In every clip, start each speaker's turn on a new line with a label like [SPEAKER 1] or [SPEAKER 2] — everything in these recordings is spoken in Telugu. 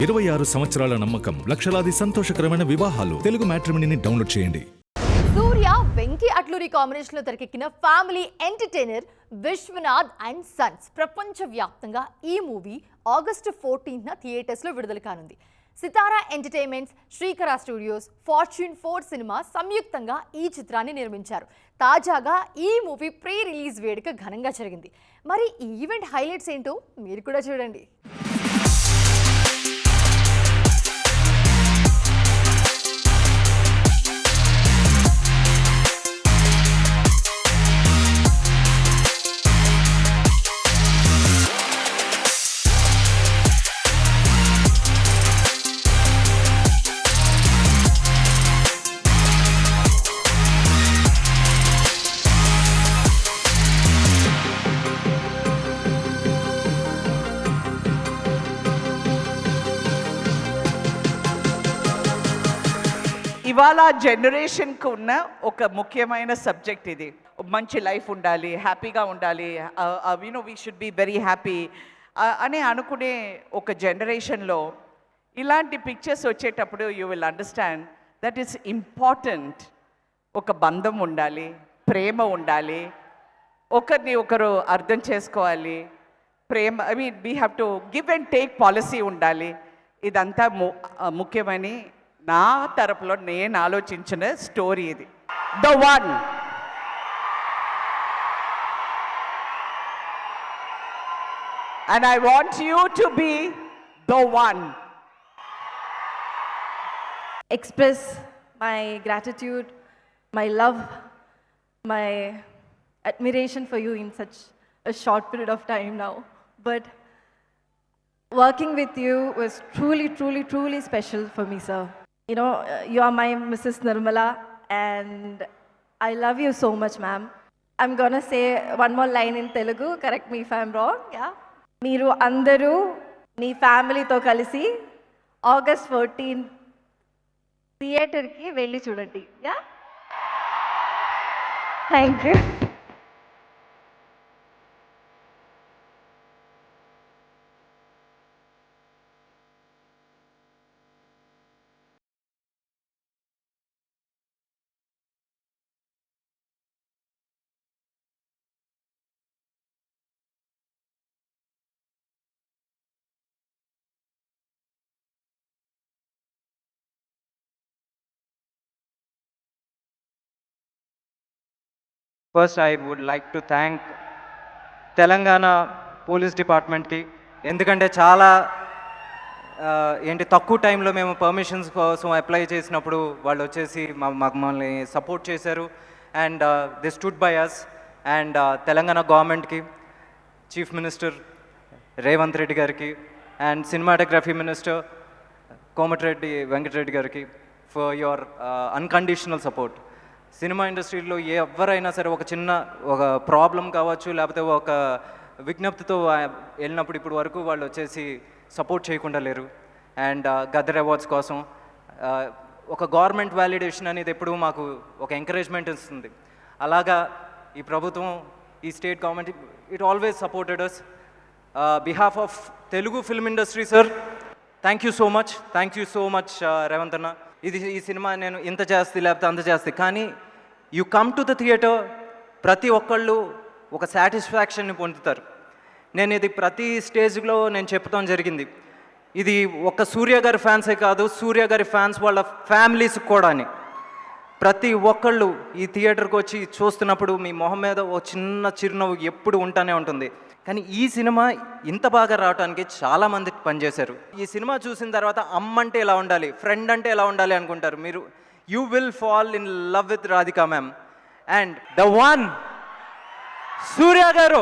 [SPEAKER 1] 26 సంవత్సరాల నమ్మకం, లక్షలాది సంతోషకరమైన వివాహాలు. తెలుగు మ్యాట్రిమోనీని డౌన్లోడ్ చేయండి.
[SPEAKER 2] సూర్య వెంకీ అట్లూరి కాంబినేషన్ లో తెరకెక్కిన family entertainer Vishwanath and sons ప్రపంచవ్యాప్తంగా ఈ మూవీ ఆగస్టు 14న థియేటర్స్ లో విడుదల కానుంది. Sithara entertainments, Srikara studios, fortune 4 cinema సంయుక్తంగా ఈ చిత్రాన్ని నిర్మించారు. తాజాగా ఈ మూవీ ప్రీ రిలీజ్ వేడుక ఘనంగా జరిగింది. మరి ఈ ఈవెంట్ హైలైట్స్ ఏంటో మీరు కూడా చూడండి.
[SPEAKER 3] ఇవాళ జనరేషన్కి ఉన్న ఒక ముఖ్యమైన సబ్జెక్ట్ ఇది. మంచి లైఫ్ ఉండాలి, హ్యాపీగా ఉండాలి, we should be very happy అని అనుకునే ఒక జనరేషన్లో ఇలాంటి పిక్చర్స్ వచ్చేటప్పుడు you will understand that is important. ఒక బంధం ఉండాలి, ప్రేమ ఉండాలి, ఒకరిని ఒకరు అర్థం చేసుకోవాలి, ప్రేమ we have to give and take policy ఉండాలి. ఇదంతా ముఖ్యమని నా తరపులో నేను ఆలోచించిన స్టోరీ ఇది. The one. And I want you to be the one.
[SPEAKER 4] Express my gratitude, my love, my admiration for you in such a short period of time now. But working with you was truly, truly, truly special for me, sir. You know, you are my Mrs. Nirmala, and I love you so much, ma'am. I'm gonna say one more line in Telugu. Correct me if I'm wrong. Yeah. మీరు అందరూ మీ ఫ్యామిలీతో కలిసి August 14 థియేటర్కి వెళ్ళి చూడండి. Yeah, thank you.
[SPEAKER 5] First I would like to thank Telangana police డిపార్ట్మెంట్కి. ఎందుకంటే చాలా తక్కువ టైంలో మేము పర్మిషన్స్ కోసం అప్లై చేసినప్పుడు వాళ్ళు వచ్చేసి మమ్మల్ని సపోర్ట్ చేశారు. And they stood by us. And Telangana గవర్నమెంట్కి, చీఫ్ మినిస్టర్ రేవంత్ రెడ్డి గారికి, and cinematography minister Komatireddy Venkatreddy గారికి for your unconditional support. Cinema ఇండస్ట్రీలో ఎవరైనా సరే ఒక ప్రాబ్లం కావచ్చు, లేకపోతే ఒక విజ్ఞప్తితో వెళ్ళినప్పుడు ఇప్పుడు వరకు వాళ్ళు వచ్చేసి సపోర్ట్ చేయకుండా లేరు. అండ్ గదర్ అవార్డ్స్ కోసం ఒక గవర్నమెంట్ వ్యాలిడేషన్ అనేది ఎప్పుడు మాకు ఒక ఎంకరేజ్మెంట్ ఇస్తుంది. అలాగా ఈ ప్రభుత్వం, ఈ state government, it always supported us. Behalf of Telugu film industry sir, thank you so much. Thank you so much Revanth అన్న. ఈ సినిమా నేను ఇంత చేస్తే లేకపోతే అంత చేస్తే, కానీ you come to the theatre, ప్రతి ఒక్కళ్ళు ఒక సాటిస్ఫాక్షన్ని పొందుతారు. నేను ఇది ప్రతి స్టేజ్లో నేను చెప్తాం జరిగింది. ఇది ఒక సూర్య గారి ఫ్యాన్సే కాదు, సూర్య గారి ఫ్యాన్స్ వాళ్ళ ఫ్యామిలీస్ కూడా అని. ప్రతి ఒక్కళ్ళు ఈ థియేటర్కి వచ్చి చూస్తున్నప్పుడు మీ మొహం మీద ఓ చిన్న చిరునవ్వు ఎప్పుడు ఉంటానే ఉంటుంది. కానీ ఈ సినిమా ఇంత బాగా రావడానికి చాలామంది పనిచేశారు. ఈ సినిమా చూసిన తర్వాత అమ్మ అంటే ఎలా ఉండాలి, ఫ్రెండ్ అంటే ఎలా ఉండాలి అనుకుంటారు మీరు. You will fall in love with Radhika ma'am. And the one Suriya గారు,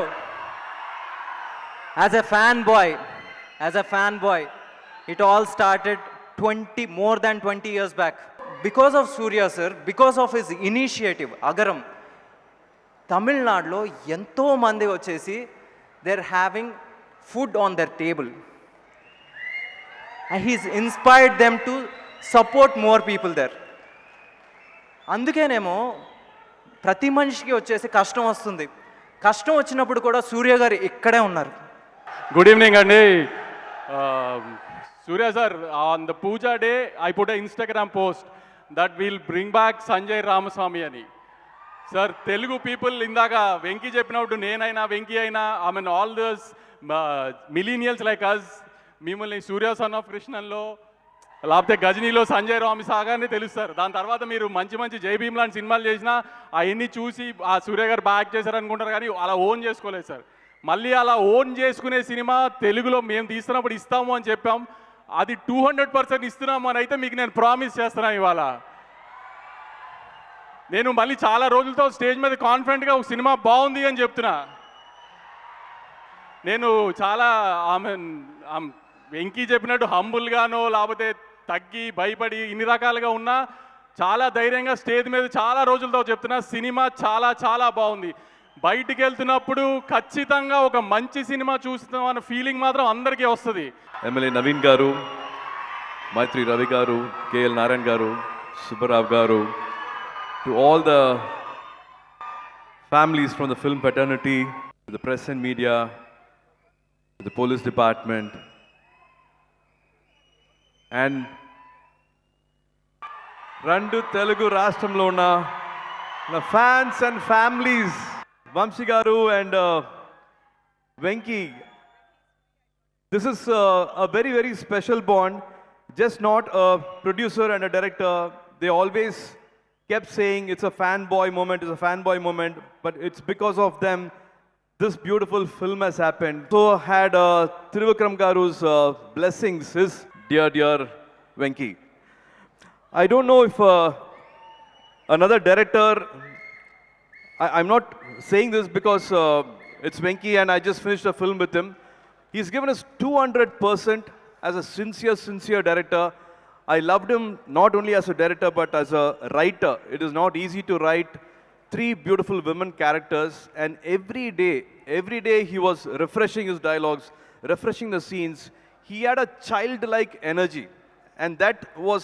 [SPEAKER 5] as a fan boy, it all started more than 20 years back. Because of Surya sir, because of his initiative, Agaram, తమిళనాడులో ఎంతో మంది వచ్చేసి they're having food on their table, and he's inspired them to support more people there. అందుకేనేమో ప్రతి మనిషికి వచ్చేసి కష్టం వస్తుంది. కష్టం వచ్చినప్పుడు కూడా సూర్య గారు ఇక్కడే ఉన్నారు.
[SPEAKER 6] గుడ్ ఈవినింగ్ అండి. Surya sir, on the puja day, I put an Instagram post that we'll bring back Sanjay Ramaswamy ani. Sir, Telugu people ఇందాక వెంకీ చెప్పినప్పుడు నేనైనా వెంకీ అయినా I mean all those millennials like us మిమ్మల్ని సూర్య సన్ ఆఫ్ కృష్ణన్లో లేకపోతే గజనీలో సంజయ్ రామి సాగానే తెలుస్తారు. దాని తర్వాత మీరు మంచి మంచి జై భీమ్ లాంటి సినిమాలు చేసినా అవన్నీ చూసి ఆ సూర్య గారు బ్యాక్ చేశారు అనుకుంటారు, కానీ అలా ఓన్ చేసుకోలేదు సార్. మళ్ళీ అలా ఓన్ చేసుకునే సినిమా తెలుగులో మేము తీస్తున్నప్పుడు ఇస్తాము అని చెప్పాం. అది 200% ఇస్తున్నాము అని అయితే మీకు నేను ప్రామిస్ చేస్తున్నాను. ఇవాళ నేను మళ్ళీ చాలా రోజులతో స్టేజ్ మీద కాన్ఫిడెంట్గా ఒక సినిమా బాగుంది అని చెప్తున్నా. నేను చాలా ఆమె వెంకీ చెప్పినట్టు హంబుల్గానో లేకపోతే తగ్గి భయపడి ఇన్ని రకాలుగా ఉన్నా చాలా ధైర్యంగా స్టేజ్ మీద చాలా రోజులతో చెప్తున్నా సినిమా చాలా చాలా బాగుంది. బయటికి వెళ్తున్నప్పుడు ఖచ్చితంగా ఒక మంచి సినిమా చూస్తున్నాం అన్న ఫీలింగ్ మాత్రం అందరికీ వస్తుంది.
[SPEAKER 7] ఎమ్మెల్యే నవీన్ గారు, మైత్రి రవి గారు, కేఎల్ నారాయణ గారు, సుబ్బరావ్ గారు, to all the families from the film fraternity, to the press and media, to the police department, and రెండు తెలుగు రాష్ట్రంలో ఉన్న fans and families, Vamsi garu and Venki. This is a very, very special bond. Just not a producer and a director. They always kept saying it's a fanboy moment, it's a fanboy moment, but it's because of them this beautiful film has happened. So had Trivikram Garu's blessings, his dear Venki. I don't know if another director, I'm not saying this because it's Venki and I just finished a film with him. He's given us 200% as a sincere director. I loved him not only as a director but as a writer. It is not easy to write 3 beautiful women characters, and every day he was refreshing his dialogues, refreshing the scenes. He had a childlike energy, and that was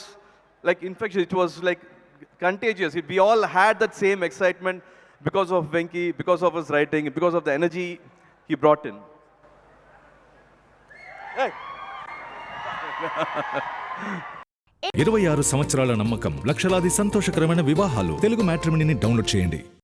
[SPEAKER 7] like infectious. It was like contagious. We all had that same excitement because of Venki, because of his writing, because of the energy he brought in.
[SPEAKER 1] 26 సంవత్సరాల నమ్మకం, లక్షలాది సంతోషకరమైన వివాహాలు. తెలుగు మ్యాట్రిమనీని డౌన్లోడ్ చేయండి.